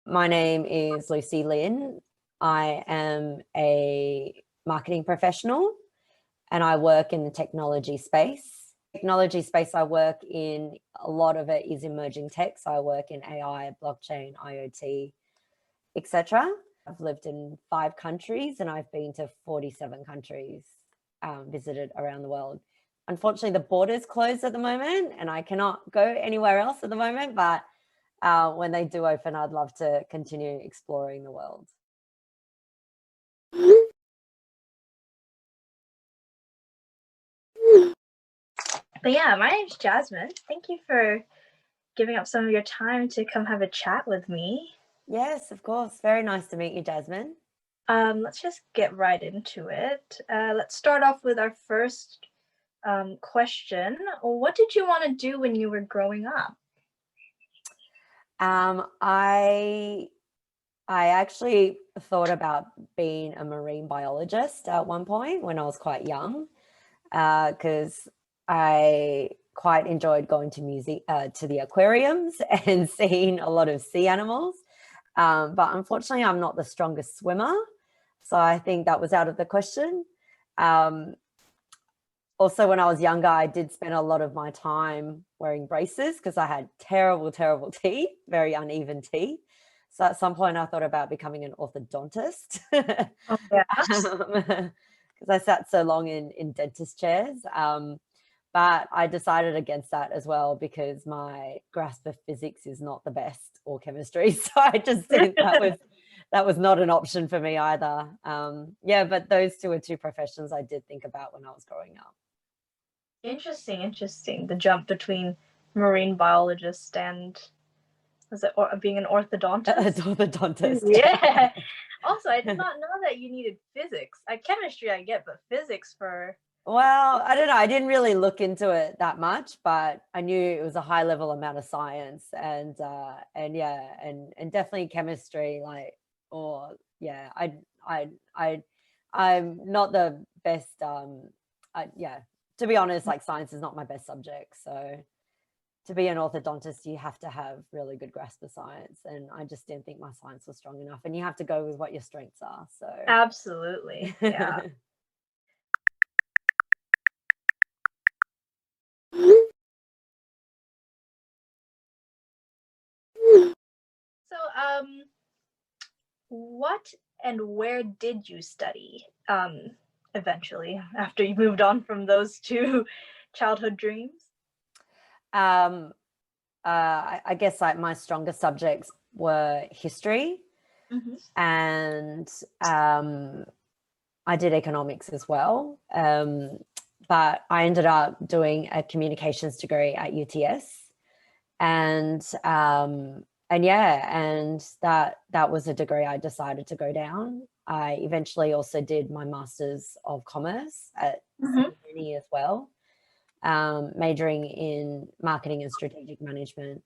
My name is Lucy Lynn. I am a marketing professional and I work in the technology space. Technology space I work in, a lot of it is emerging tech. So I work in AI, blockchain, IoT, etc. I've lived in 5 countries and I've been to 47 countries, visited around the world. Unfortunately, the border's closed at the moment and I cannot go anywhere else at the moment, but when they do open, I'd love to continue exploring the world. But yeah, my name's Jasmine. Thank you for giving up some of your time to come have a chat with me. Yes, of course. Very nice to meet you, Jasmine. Let's just get right into it. Let's start off with our first question. What did you want to do when you were growing up? I actually thought about being a marine biologist at one point when I was quite young, because I quite enjoyed going to the aquariums and seeing a lot of sea animals. But unfortunately, I'm not the strongest swimmer, so I think that was out of the question. Also, when I was younger, I did spend a lot of my time wearing braces because I had terrible, terrible teeth, very uneven teeth. So at some point I thought about becoming an orthodontist. Oh, yeah. Because I sat so long in dentist chairs. But I decided against that as well because my grasp of physics is not the best, or chemistry. So I just think that was not an option for me either. Yeah, but those two are 2 professions I did think about when I was growing up. Interesting. The jump between marine biologist and being an orthodontist? Orthodontist. Yeah. Also, I did not know that you needed physics. Chemistry I get, but physics for... Well, I don't know. I didn't really look into it that much, but I knew it was a high level amount of science and yeah, and definitely chemistry, I'm not the best, yeah, to be honest, like science is not my best subject. So to be an orthodontist, you have to have really good grasp of science. And I just didn't think my science was strong enough. And you have to go with what your strengths are. So Absolutely. Yeah. So, what and where did you study eventually after you moved on from those 2 childhood dreams? I guess like my strongest subjects were history, and I did economics as well. But I ended up doing a communications degree at UTS, and yeah, and that was a degree I decided to go down. I eventually also did my Masters of Commerce at uni as well, majoring in marketing and strategic management.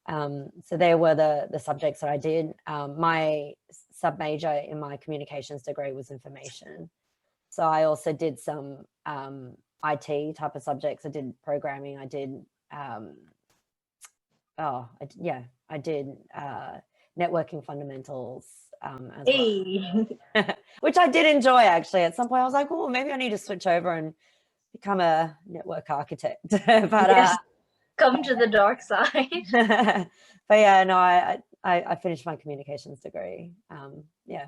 So there were the subjects that I did. My sub-major in my communications degree was information. So I also did some IT type of subjects. I did programming. I did, I did networking fundamentals as well, which I did enjoy actually. At some point I was like, oh, maybe I need to switch over and become a network architect. But yes, come to the dark side. But yeah, no, I finished my communications degree. Yeah.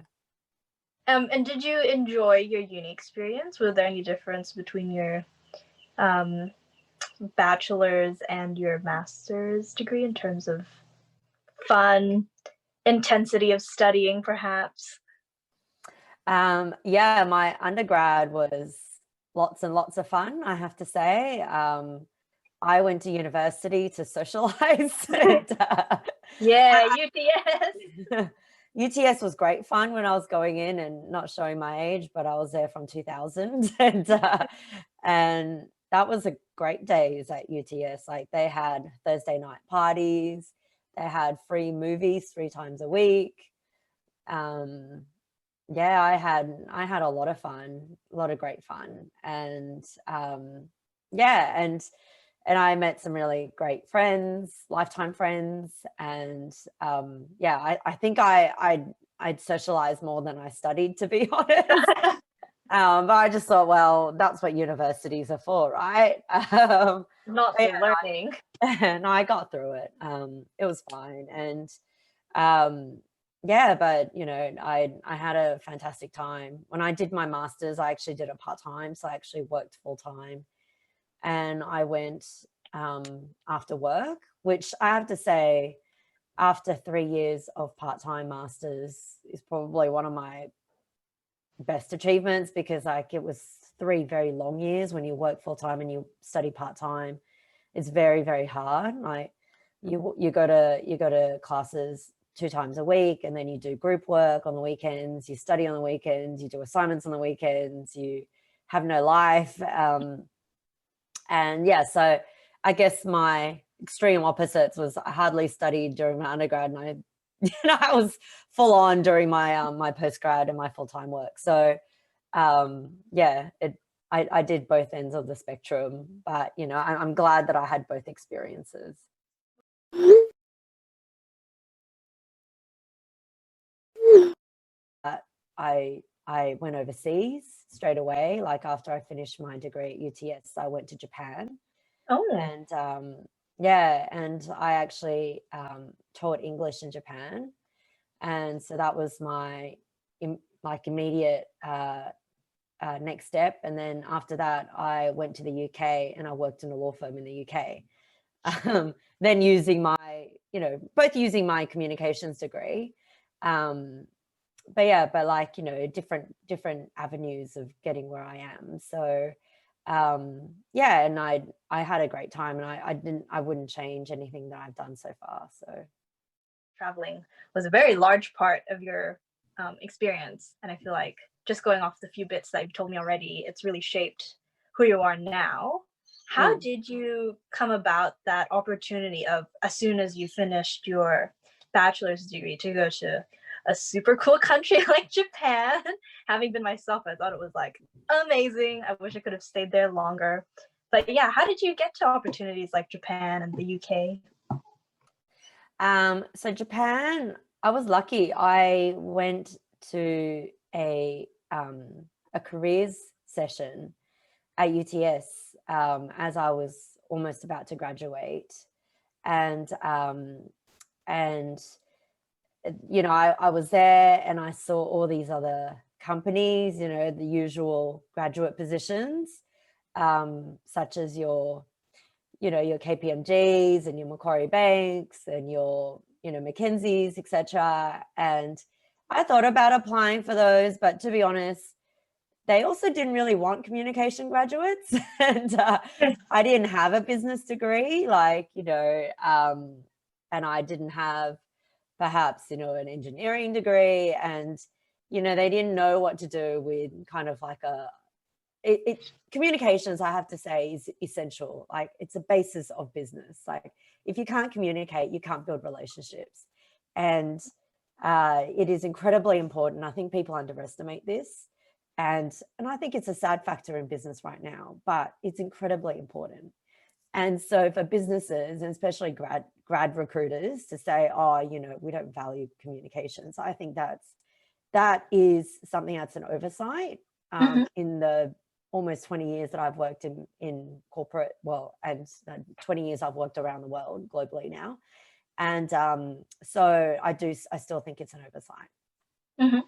And did you enjoy your uni experience? Was there any difference between your bachelor's and your master's degree in terms of fun, intensity of studying, perhaps? Yeah, my undergrad was lots and lots of fun, I have to say. I went to university to socialize. Yeah, UTS. UTS was great fun when I was going in, and not showing my age, but I was there from 2000, and that was a great days at UTS. Like they had Thursday night parties, they had free movies 3 times a week. Yeah, I had a lot of fun, a lot of great fun, and yeah, and and I met some really great friends, lifetime friends. And yeah, I think I'd socialized more than I studied, to be honest. But I just thought, well, that's what universities are for, right? Not for learning. And I got through it. It was fine. And yeah, but you know, I had a fantastic time. When I did my master's, I actually did it part-time. So I actually worked full-time, and I went after work, which I have to say, after 3 years of part-time masters is probably one of my best achievements, because like it was 3 very long years. When you work full-time and you study part-time, it's very, very hard. Like you go to classes 2 times a week, and then you do group work on the weekends, you study on the weekends, you do assignments on the weekends, you have no life. And yeah, so I guess my extreme opposites was I hardly studied during my undergrad, and I I was full on during my my postgrad and my full-time work. So yeah, I did both ends of the spectrum, but you know, I'm glad that I had both experiences. I went overseas straight away. Like after I finished my degree at UTS, I went to Japan. Oh. And yeah, and I actually taught English in Japan. And so that was my like immediate next step. And then after that, I went to the UK and I worked in a law firm in the UK. Then using my, you know, both using my communications degree. But yeah, but like, you know, different avenues of getting where I am. So yeah, and I had a great time, and I wouldn't change anything that I've done so far. So Traveling was a very large part of your experience, and I feel like just going off the few bits that you've told me already, it's really shaped who you are now. How did you come about that opportunity of, as soon as you finished your bachelor's degree, to go to a super cool country like Japan? Having been myself, I thought it was like amazing. I wish I could have stayed there longer. But yeah, how did you get to opportunities like Japan and the UK? so Japan, I was lucky. I went to a careers session at UTS as I was almost about to graduate, and you know, I was there and I saw all these other companies, you know, the usual graduate positions, such as your, you know, your KPMGs and your Macquarie Banks and your, you know, McKinsey's, etc. And I thought about applying for those, but to be honest, they also didn't really want communication graduates. And I didn't have a business degree, like, you know, and I didn't have perhaps, you know, an engineering degree. And, you know, they didn't know what to do with kind of like communications, I have to say, is essential. Like it's a basis of business. Like if you can't communicate, you can't build relationships. And it is incredibly important. I think people underestimate this. And I think it's a sad factor in business right now, but it's incredibly important. And so for businesses, and especially grad recruiters, to say, oh, you know, we don't value communications, I think that is something that's an oversight in the almost 20 years that I've worked in corporate, well, and 20 years I've worked around the world globally now. And so I still think it's an oversight.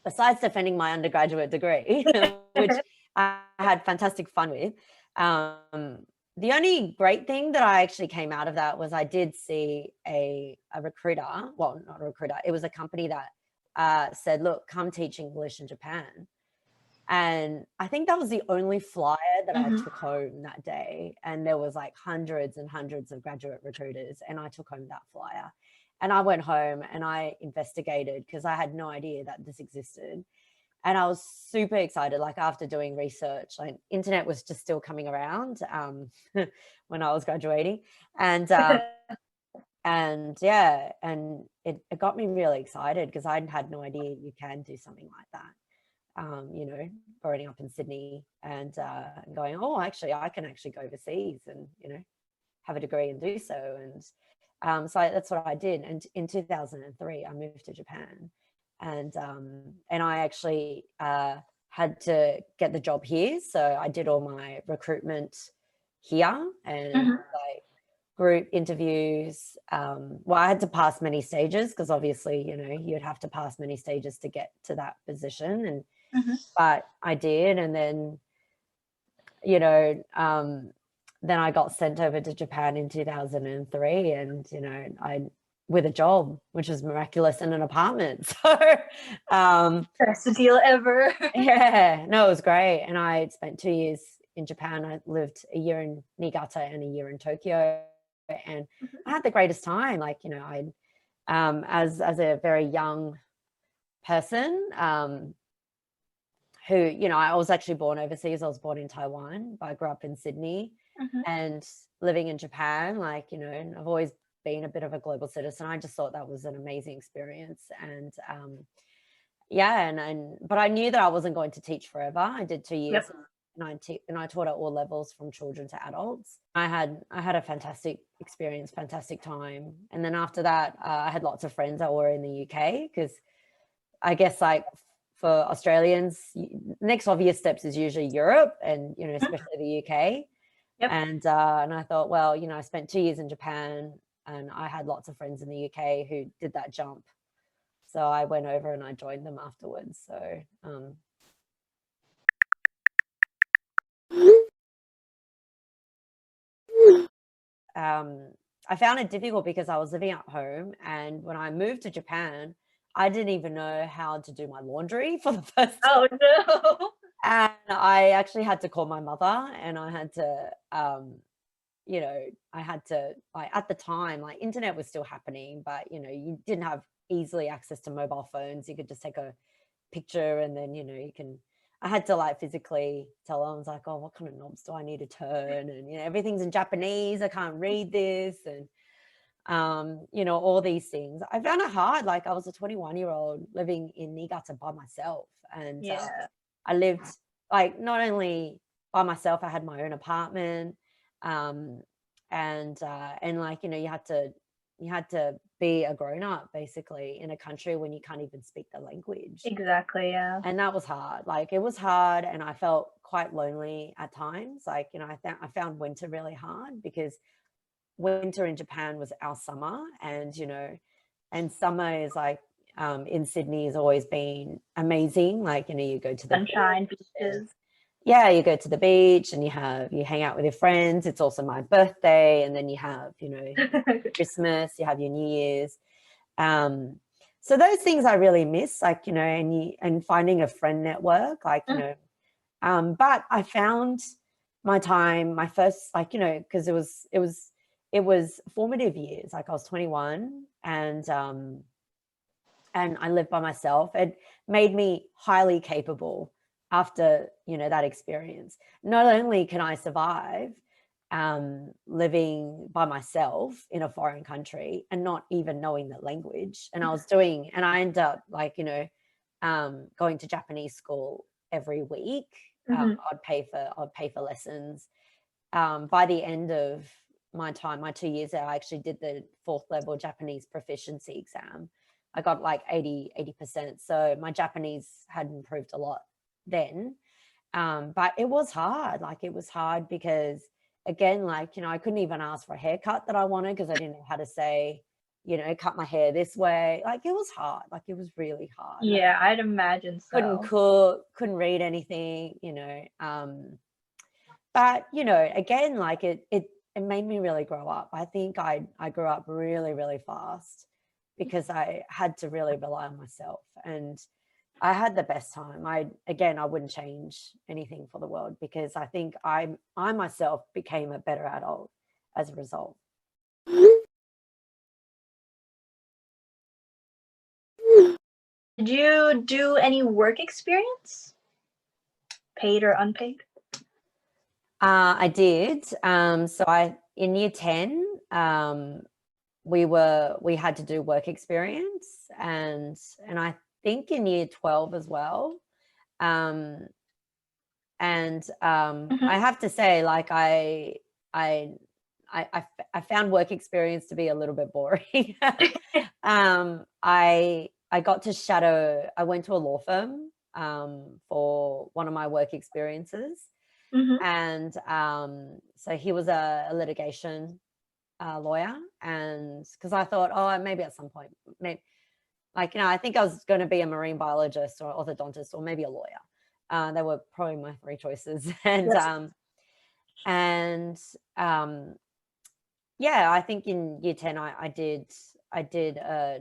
Besides defending my undergraduate degree, which I had fantastic fun with, the only great thing that I actually came out of that was I did see a recruiter, well, not a recruiter, it was a company that said, look, come teach English in Japan. And I think that was the only flyer that I took home that day. And there was like hundreds and hundreds of graduate recruiters, and I took home that flyer. And I went home and I investigated, because I had no idea that this existed. And I was super excited. Like after doing research, like internet was just still coming around when I was graduating. And and yeah, and it got me really excited, because I had no idea you can do something like that. You know, growing up in Sydney and going, oh, actually, I can actually go overseas and, you know, have a degree and do so. And so that's what I did. And in 2003, I moved to Japan, and I actually had to get the job here. So I did all my recruitment here, and like group interviews. Well, I had to pass many stages because obviously, you know, you'd have to pass many stages to get to that position. And but I did, and then, you know, then I got sent over to Japan in 2003, and you know, with a job, which was miraculous, in an apartment. So best deal ever. yeah, no, it was great. And I spent 2 years in Japan. I lived a year in Niigata and a year in Tokyo, and I had the greatest time. Like, you know, I as a very young person, who, you know, I was actually born overseas. I was born in Taiwan, but I grew up in Sydney, and living in Japan, like, you know, and I've always been a bit of a global citizen. I just thought that was an amazing experience. And yeah, but I knew that I wasn't going to teach forever. I did 2 years. And I taught at all levels, from children to adults. I had a fantastic experience, fantastic time. And then after that, I had lots of friends that were in the UK, because I guess, like, for Australians, next obvious steps is usually Europe, and, you know, especially the UK. And I thought, well, you know, I spent 2 years in Japan, and I had lots of friends in the UK who did that jump. So I went over and I joined them afterwards. So I found it difficult because I was living at home, and when I moved to Japan, I didn't even know how to do my laundry for the first time. Oh no. And I actually had to call my mother, and I had to, you know, I had to, like, at the time, like, internet was still happening, but, you know, you didn't have easily access to mobile phones. You could just take a picture, and then, you know, I had to, like, physically tell her. I was like, oh, what kind of knobs do I need to turn? And, you know, everything's in Japanese. I can't read this. And, you know, all these things. I found it hard. Like, I was a 21-year-old living in Niigata by myself. And I lived, like, not only by myself, I had my own apartment. And like, you know, you had to be a grown-up, basically, in a country when you can't even speak the language. Exactly, yeah. And that was hard. Like, it was hard, and I felt quite lonely at times. Like, you know, I found winter really hard, because winter in Japan was our summer, and, you know, and summer is like, in Sydney has always been amazing. Like, you know, you go to the sunshine, beaches. Yeah, you go to the beach, and you hang out with your friends. It's also my birthday, and then you have, you know, Christmas, you have your New Year's. So those things I really miss, like, you know, and finding a friend network, like, you know, but I found my first, like, you know, because it was formative years. Like, I was 21, and I lived by myself. It made me highly capable after, you know, that experience. Not only can I survive living by myself in a foreign country and not even knowing the language, and I ended up, like, you know, going to Japanese school every week. I'd pay for lessons. By the end of my 2 years there, I actually did the 4th level Japanese proficiency exam. I got like 80%. So my Japanese had improved a lot then. But it was hard. Like, it was hard because, again, like, you know, I couldn't even ask for a haircut that I wanted, because I didn't know how to say, you know, cut my hair this way. Like, it was hard. Like, it was really hard. Yeah, I'd imagine so. Couldn't cook, couldn't read anything, you know. But, you know, again, like, it made me really grow up. I think I grew up really, really fast, because I had to really rely on myself, and I had the best time. I wouldn't change anything for the world, because I think I myself became a better adult as a result. Did you do any work experience, paid or unpaid? I did. So in year 10, we had to do work experience, and I think in year 12 as well. I have to say, like, I I found work experience to be a little bit boring. I got to shadow, I went to a law firm for one of my work experiences. And so he was a litigation lawyer, and because I thought, oh, maybe at some point, maybe, like, you know, I think I was going to be a marine biologist or orthodontist or maybe a lawyer. They were probably my three choices. And yes. yeah, I think in year 10 I did a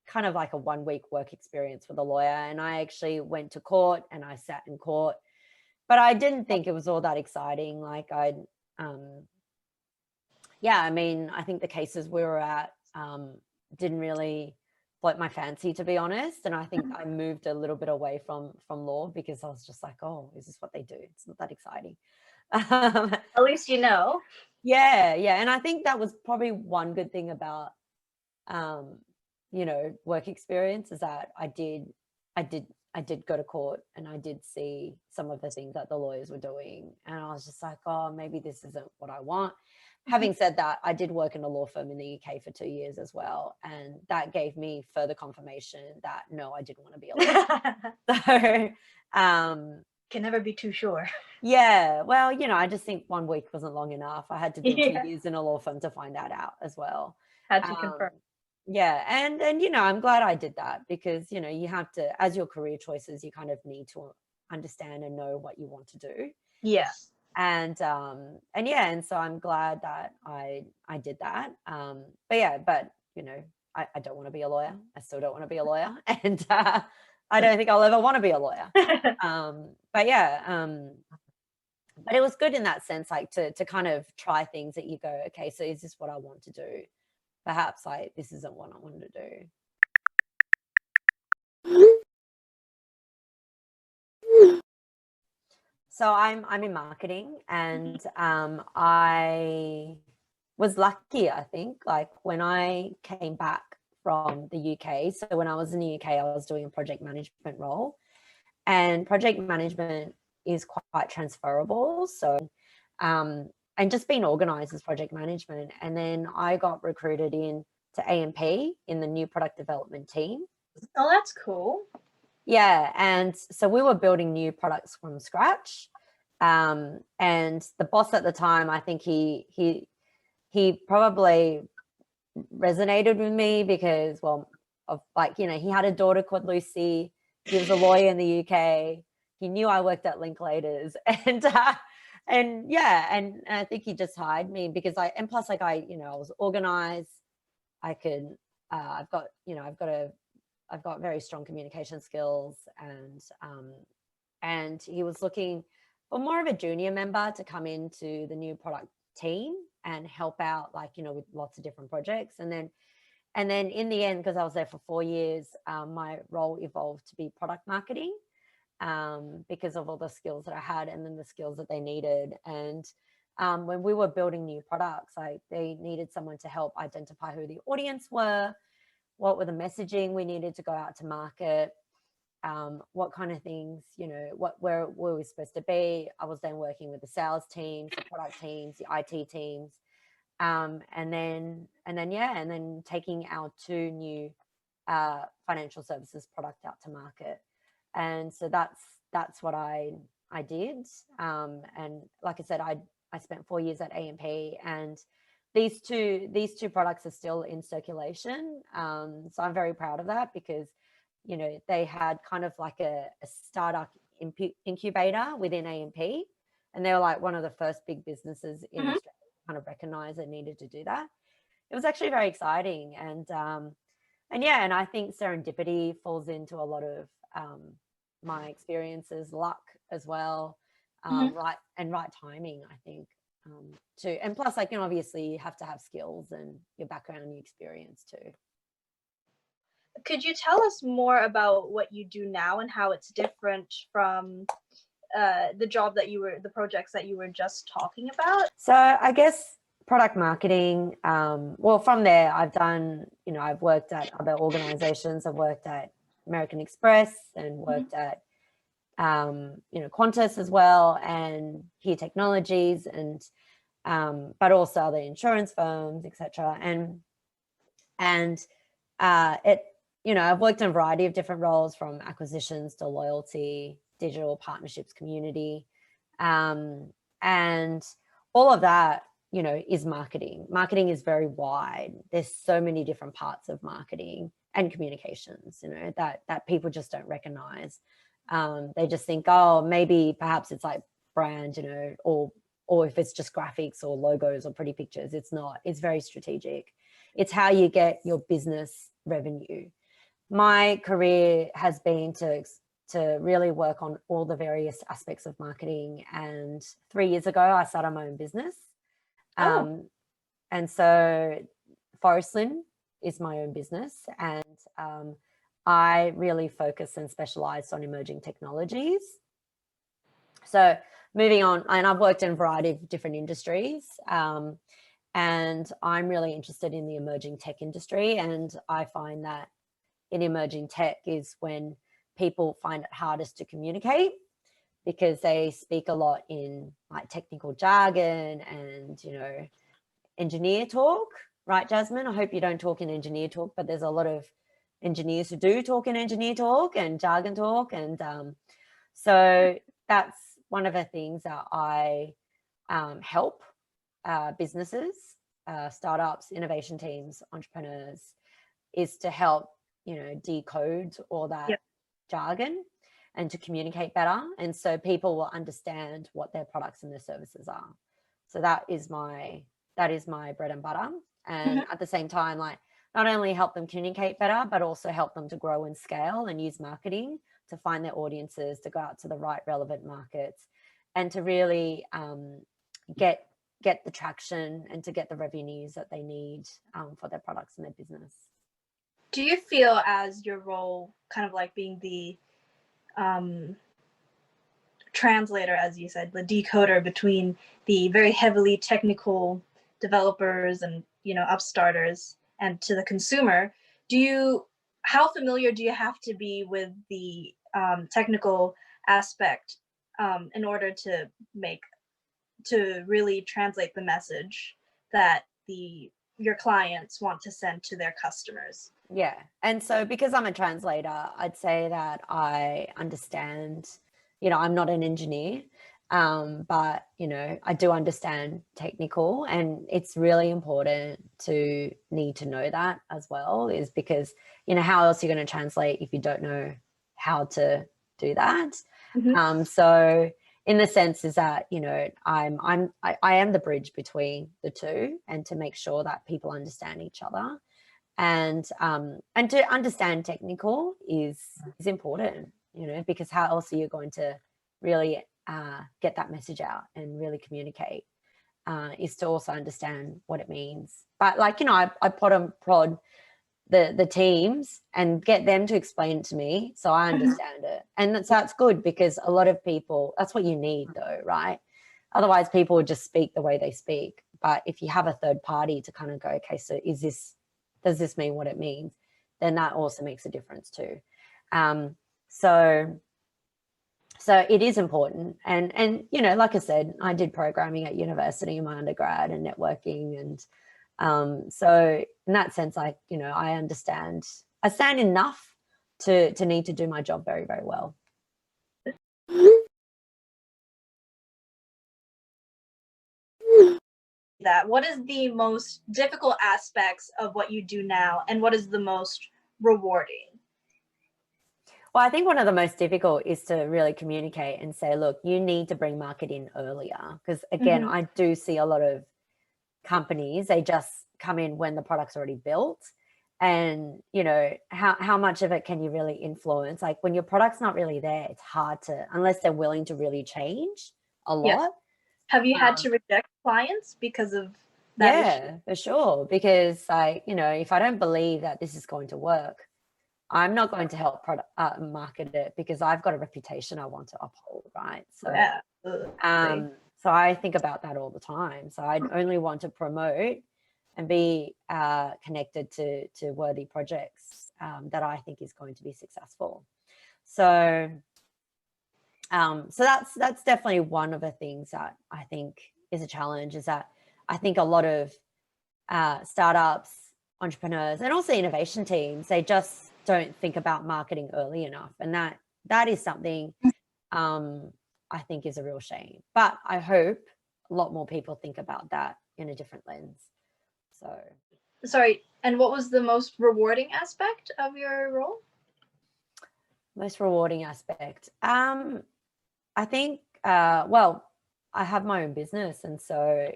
kind of like a 1 week work experience with a lawyer, and I actually went to court and I sat in court, but I didn't think it was all that exciting. Like yeah, I mean, I think the cases we were at didn't really float my fancy, to be honest. And I think I moved a little bit away from law because I was just like, oh, is this what they do? It's not that exciting. At least you know. Yeah. And I think that was probably one good thing about, you know, work experience, is that I did go to court and I did see some of the things that the lawyers were doing. And I was just like, oh, maybe this isn't what I want. Having said that, I did work in a law firm in the UK for 2 years as well. And that gave me further confirmation that, no, I didn't want to be a lawyer. So, can never be too sure. Yeah. Well, you know, I just think 1 week wasn't long enough. I had to do 2 years in a law firm to find that out as well. Had to confirm. Yeah. And, you know, I'm glad I did that because, you know, you have to, as your career choices, you kind of need to understand and know what you want to do. Yeah. And yeah, and so I'm glad that I did that. But you know, I don't want to be a lawyer. I still don't want to be a lawyer, and I don't think I'll ever want to be a lawyer. But it was good in that sense, like to kind of try things that you go, okay, so is this what I want to do? Perhaps like this isn't what I want to do. So I'm in marketing, and I was lucky, I think, like when I came back from the UK. So when I was in the UK, I was doing a project management role, and project management is quite transferable. So and just being organized as project management. And then I got recruited in to AMP in the new product development team. Oh, that's cool. Yeah, and so we were building new products from scratch, and the boss at the time, I think he probably resonated with me because, well, of like, you know, he had a daughter called Lucy. He was a lawyer in the UK. He knew I worked at Linklaters, and yeah, and I think he just hired me because plus like I, you know, I was organized. I could, I've got very strong communication skills, and he was looking for more of a junior member to come into the new product team and help out, like, you know, with lots of different projects. And then in the end, because I was there for 4 years, my role evolved to be product marketing, because of all the skills that I had and then the skills that they needed. And when we were building new products, like they needed someone to help identify who the audience were, what were the messaging we needed to go out to market, what kind of things, you know, where were we supposed to be. I was then working with the sales teams, the product teams, the IT teams, and then taking our 2 new financial services product out to market. And so that's what I did. And like I said, I spent 4 years at AMP, and these two products are still in circulation. So I'm very proud of that because, you know, they had kind of like a startup incubator within AMP, and they were like one of the first big businesses in Australia to kind of recognize they needed to do that. It was actually very exciting, and yeah, and I think serendipity falls into a lot of my experiences, luck as well, right timing, I think. Too. And plus, like, you know, obviously you have to have skills and your background and your experience too. Could you tell us more about what you do now and how it's different from the projects that you were just talking about? So I guess product marketing, well, from there I've done, you know, I've worked at other organizations. I've worked at American Express and worked at you know, Qantas as well, and Here Technologies, and but also other insurance firms, etc. And I've worked in a variety of different roles, from acquisitions to loyalty, digital partnerships, community, and all of that, is marketing. Marketing is very wide. There's so many different parts of marketing and communications, that people just don't recognize. They just think, oh, maybe perhaps it's like brand, or if it's just graphics or logos or pretty pictures. It's not. It's very strategic. It's how you get your business revenue. My career has been to really work on all the various aspects of marketing. And 3 years ago, I started my own business. And so Forestlin is my own business. And I really focus and specialize on emerging technologies. So moving on, and I've worked in a variety of different industries. And I'm really interested in the emerging tech industry. And I find that in emerging tech is when people find it hardest to communicate, because they speak a lot in like technical jargon and, engineer talk, right, Jasmine? I hope you don't talk in engineer talk, but there's a lot of engineers who do talk in engineer talk and jargon talk. And so that's one of the things that I help businesses, startups, innovation teams, entrepreneurs, is to help, decode all that jargon and to communicate better. And so people will understand what their products and their services are. So that is my bread and butter. And at the same time, like, not only help them communicate better, but also help them to grow and scale and use marketing to find their audiences, to go out to the right relevant markets, and to really get the traction and to get the revenues that they need for their products and their business. Do you feel as your role kind of like being the translator, as you said, the decoder between the very heavily technical developers and, upstarters and to the consumer, how familiar do you have to be with the technical aspect in order to really translate the message that your clients want to send to their customers? Yeah. And so because I'm a translator, I'd say that I understand, I'm not an engineer, but, I do understand technical, and it's really important to need to know that as well, is because, how else are you going to translate if you don't know how to do that? So in the sense is that, I am the bridge between the two, and to make sure that people understand each other. And to understand technical is important, because how else are you going to really get that message out and really communicate, is to also understand what it means. But like, I prod the teams and get them to explain it to me so I understand it. And so it's good, because a lot of people, that's what you need though, right? Otherwise people would just speak the way they speak. But if you have a third party to kind of go, okay, so does this mean what it means? Then that also makes a difference too. So it is important. And like I said, I did programming at university in my undergrad and networking. And so in that sense, I understand enough to need to do my job very, very well. What is the most difficult aspects of what you do now, and what is the most rewarding? Well, I think one of the most difficult is to really communicate and say, look, you need to bring market in earlier. Because again, I do see a lot of companies, they just come in when the product's already built. And, how much of it can you really influence? Like when your product's not really there, it's hard to, unless they're willing to really change a lot. Yes. Have you had to reject clients because of that issue? For sure. Because if I don't believe that this is going to work, I'm not going to help market it, because I've got a reputation I want to uphold, right? So, so I think about that all the time. So I only want to promote and be connected to worthy projects that I think is going to be successful. So, so that's definitely one of the things that I think is a challenge is that I think a lot of startups, entrepreneurs, and also innovation teams, they just don't think about marketing early enough. And that is something I think is a real shame. But I hope a lot more people think about that in a different lens. So. Sorry, and what was the most rewarding aspect of your role? Most rewarding aspect. I think, well, I have my own business, and so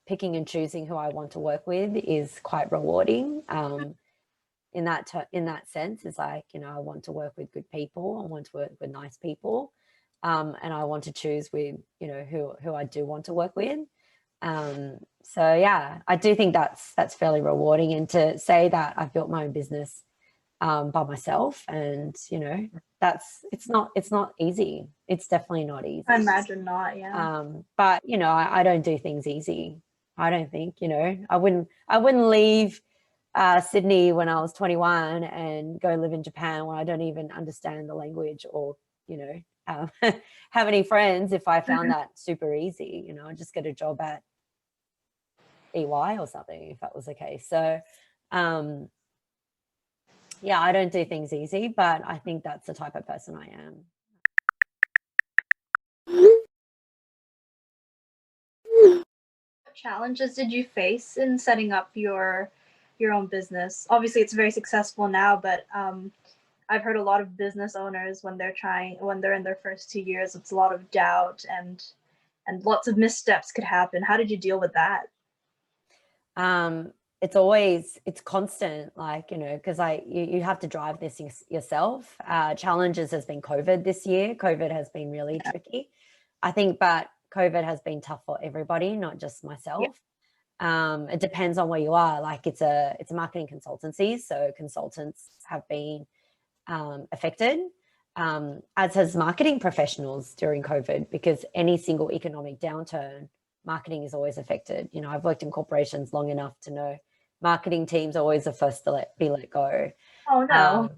picking and choosing who I want to work with is quite rewarding. In that sense, is like, you know, I want to work with good people. I want to work with nice people, and I want to choose with, you know, who I do want to work with. So yeah, I do think that's fairly rewarding. And to say that I've built my own business by myself, and you know, it's not easy. It's definitely not easy. I imagine not. Yeah. But you know, I don't do things easy. I don't think, you know, I wouldn't leave Sydney when I was 21 and go live in Japan when I don't even understand the language, or you know, have any friends if I found that super easy. You know, I'd just get a job at EY or something if that was the case. So yeah, I don't do things easy, but I think that's the type of person I am. What challenges did you face in setting up your own business? Obviously, it's very successful now, but I've heard a lot of business owners when they're in their first 2 years, it's a lot of doubt and lots of missteps could happen. How did you deal with that? It's constant, like, you know, because you have to drive this yourself. Challenges has been COVID this year. COVID has been really tricky, I think, but COVID has been tough for everybody, not just myself. It depends on where you are. Like it's a marketing consultancy, so consultants have been affected, as has marketing professionals during COVID, because any single economic downturn, marketing is always affected. You know, I've worked in corporations long enough to know marketing teams are always the first to be let go. Oh no.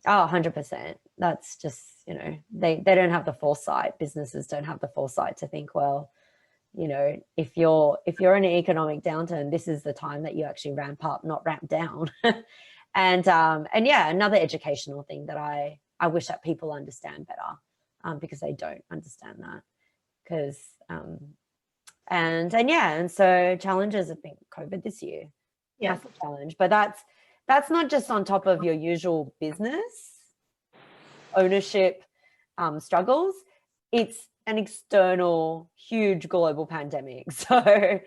100%. That's just, you know, they don't have the foresight. Businesses don't have the foresight to think, well, you know, if you're in an economic downturn, this is the time that you actually ramp up, not ramp down. And yeah, another educational thing that I wish that people understand better, because they don't understand that. Because and yeah, and so challenges have been COVID this year. Yeah. Massive challenge. But that's not just on top of your usual business ownership struggles. It's an external, huge global pandemic. So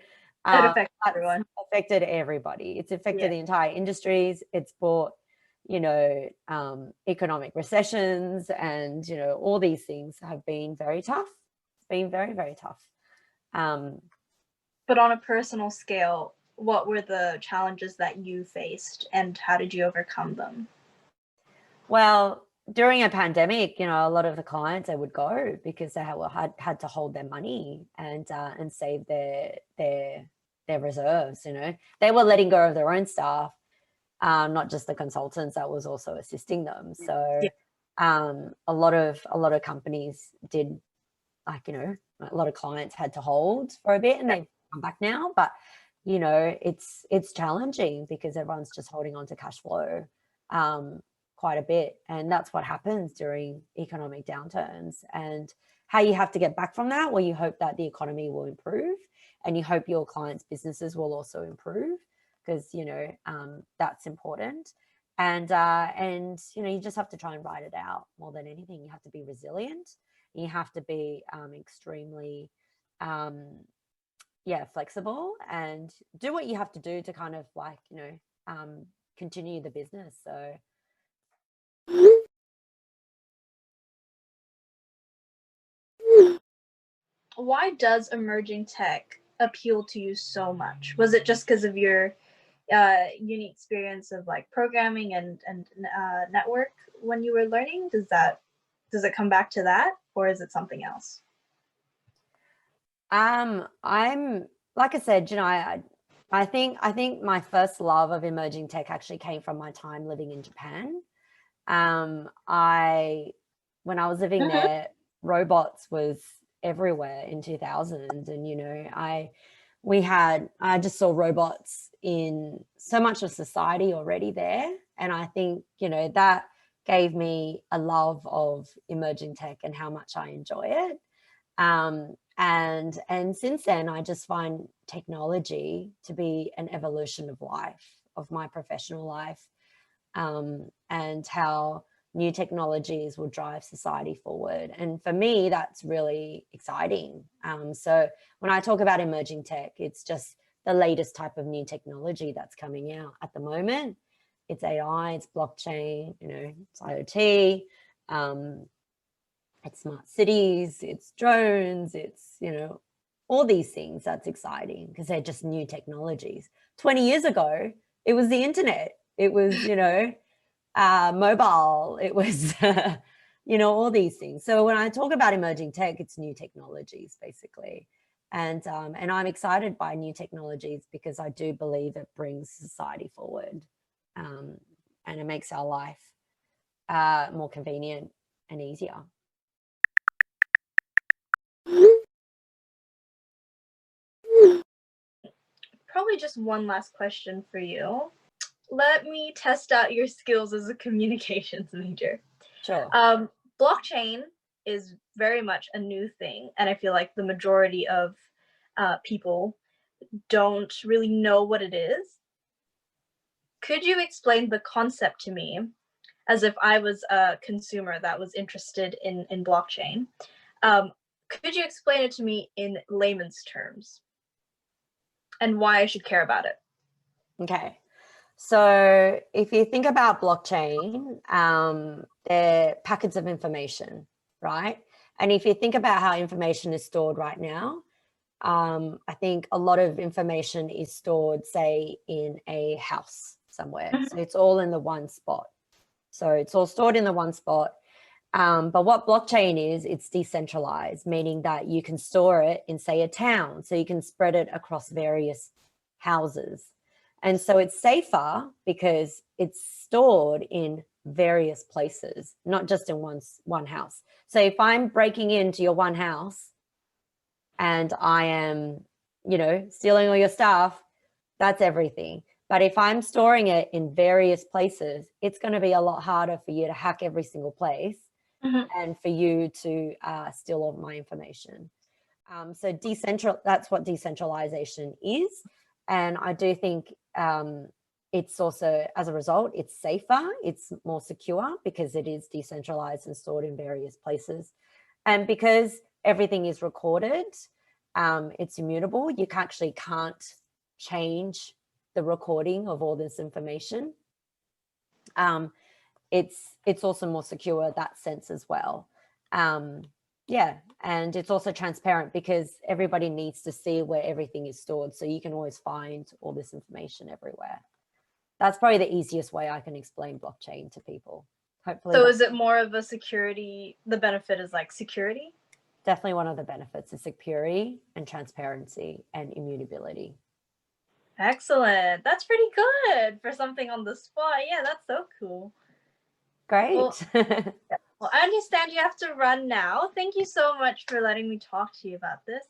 It affects everyone. Affected everybody. It's affected the entire industries. It's brought, you know, economic recessions, and, you know, all these things have been very tough. It's been very, very tough. But on a personal scale, what were the challenges that you faced and how did you overcome them? Well, during a pandemic, you know, a lot of the clients, they would go because they had to hold their money and save their reserves. You know, they were letting go of their own staff, not just the consultants that was also assisting them. So a lot of companies did, like, you know, a lot of clients had to hold for a bit, and they've come back now. But you know, it's challenging because everyone's just holding on to cash flow quite a bit, and that's what happens during economic downturns. And how you have to get back from that, well, you hope that the economy will improve, and you hope your clients' businesses will also improve, because you know, that's important. And you know, you just have to try and ride it out more than anything. You have to be resilient. You have to be extremely flexible, and do what you have to do to kind of, like, you know, continue the business. So why does emerging tech appeal to you so much? Was it just because of your unique experience of like programming and network when you were learning? Does it come back to that, or is it something else? I'm like I said, you know, I think my first love of emerging tech actually came from my time living in Japan. When I was living there, robots was everywhere in 2000. And, you know, I just saw robots in so much of society already there. And I think, you know, that gave me a love of emerging tech and how much I enjoy it. And since then, I just find technology to be an evolution of life, of my professional life, and how new technologies will drive society forward. And for me, that's really exciting. So when I talk about emerging tech, it's just the latest type of new technology that's coming out at the moment. It's AI, it's blockchain, you know, it's IoT, it's smart cities, it's drones, it's, you know, all these things. That's exciting because they're just new technologies. 20 years ago, it was the internet. It was, you know, mobile. It was, you know, all these things. So when I talk about emerging tech, it's new technologies, basically. And I'm excited by new technologies because I do believe it brings society forward, and it makes our life more convenient and easier. Probably just one last question for you. Let me test out your skills as a communications major. Sure. Blockchain is very much a new thing, and I feel like the majority of people don't really know what it is. Could you explain the concept to me as if I was a consumer that was interested in blockchain? Could you explain it to me in layman's terms and why I should care about it? Okay. So if you think about blockchain, they're packets of information, right? And if you think about how information is stored right now, I think a lot of information is stored, say, in a house somewhere. Mm-hmm. So it's all in the one spot. So it's all stored in the one spot. But what blockchain is, it's decentralized, meaning that you can store it in, say, a town. So you can spread it across various houses. And so it's safer because it's stored in various places, not just in one house. So if I'm breaking into your one house and I am, you know, stealing all your stuff, that's everything. But if I'm storing it in various places, it's going to be a lot harder for you to hack every single place, mm-hmm. and for you to steal all of my information. So that's what decentralization is. And I do think it's also, as a result, it's safer, it's more secure because it is decentralized and stored in various places. And because everything is recorded, it's immutable. You actually can't change the recording of all this information. It's also more secure in that sense as well. Yeah, and it's also transparent because everybody needs to see where everything is stored. So you can always find all this information everywhere. That's probably the easiest way I can explain blockchain to people. Hopefully. So is it more of a security? The benefit is like security? Definitely one of the benefits is security and transparency and immutability. Excellent. That's pretty good for something on the spot. Yeah, that's so cool. Great. Well, I understand you have to run now. Thank you so much for letting me talk to you about this.